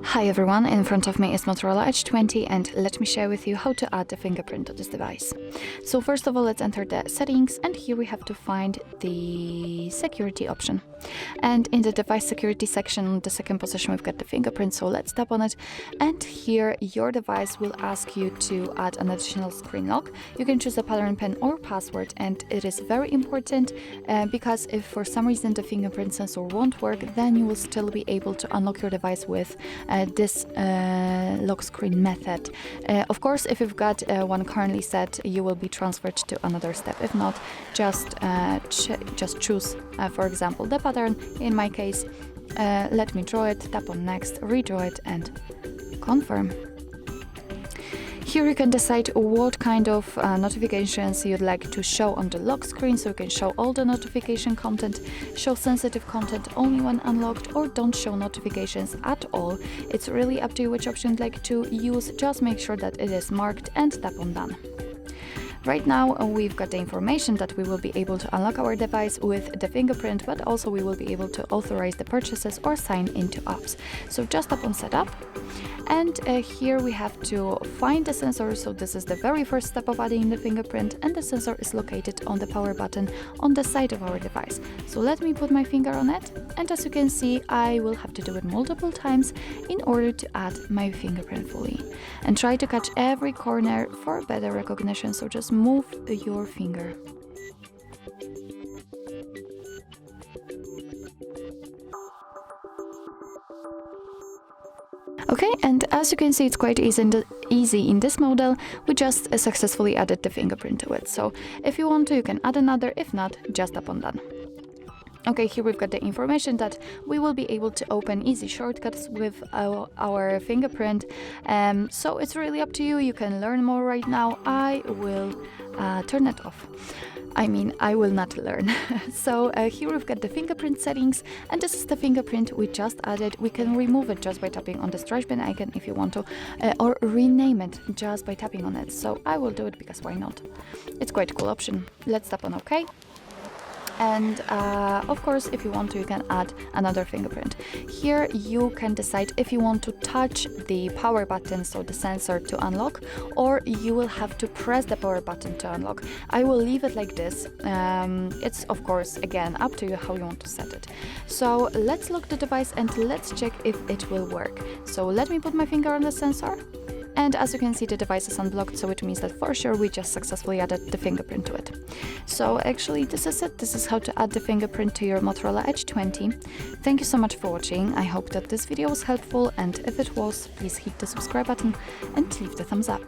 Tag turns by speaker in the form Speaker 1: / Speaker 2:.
Speaker 1: Hi everyone, in front of me is Motorola Edge 20 and let me share with you how to add the fingerprint to this device. So first of all, let's enter the settings, and here we have to find the security option. And in the device security section, the second position, we've got the fingerprint, so let's tap on it. And here your device will ask you to add an additional screen lock. You can choose a pattern pin or password, and it is very important because if for some reason the fingerprint sensor won't work, then you will still be able to unlock your device with this lock screen method. Of course, if you've got one currently set, you will be transferred to another step. If not, just choose, for example, the pattern. In my case, let me draw it, tap on next, redraw it, and confirm. Here you can decide what kind of notifications you'd like to show on the lock screen, so you can show all the notification content, show sensitive content only when unlocked, or don't show notifications at all. It's really up to you which option you'd like to use. Just make sure that it is marked and tap on done. Right now we've got the information that we will be able to unlock our device with the fingerprint, but also we will be able to authorize the purchases or sign into apps. So just tap on setup, and here we have to find the sensor. So this is the very first step of adding the fingerprint, and the sensor is located on the power button on the side of our device. So let me put my finger on it, and as you can see, I will have to do it multiple times in order to add my fingerprint fully. And try to catch every corner for better recognition, so just move your finger. Okay, and as you can see, it's quite easy in this model. We just successfully added the fingerprint to it. So if you want to, you can add another. If not, just tap on done. Okay, here we've got the information that we will be able to open easy shortcuts with our fingerprint. So it's really up to you. You can learn more right now. I will turn it off. I will not learn. So here we've got the fingerprint settings, and this is the fingerprint we just added. We can remove it just by tapping on the trash bin icon if you want to, or rename it just by tapping on it. So I will do it because why not? It's quite a cool option. Let's tap on OK. And of course, if you want to, you can add another fingerprint. Here you can decide if you want to touch the power button, so the sensor, to unlock, or you will have to press the power button to unlock. I will leave it like this. It's of course again up to you how you want to set it. So let's lock the device and let's check if it will work. So let me put my finger on the sensor. And as you can see, the device is unblocked, so it means that for sure we just successfully added the fingerprint to it. So actually this is it. This is how to add the fingerprint to your Motorola Edge 20. Thank you so much for watching. I hope that this video was helpful, and if it was, please hit the subscribe button and leave the thumbs up.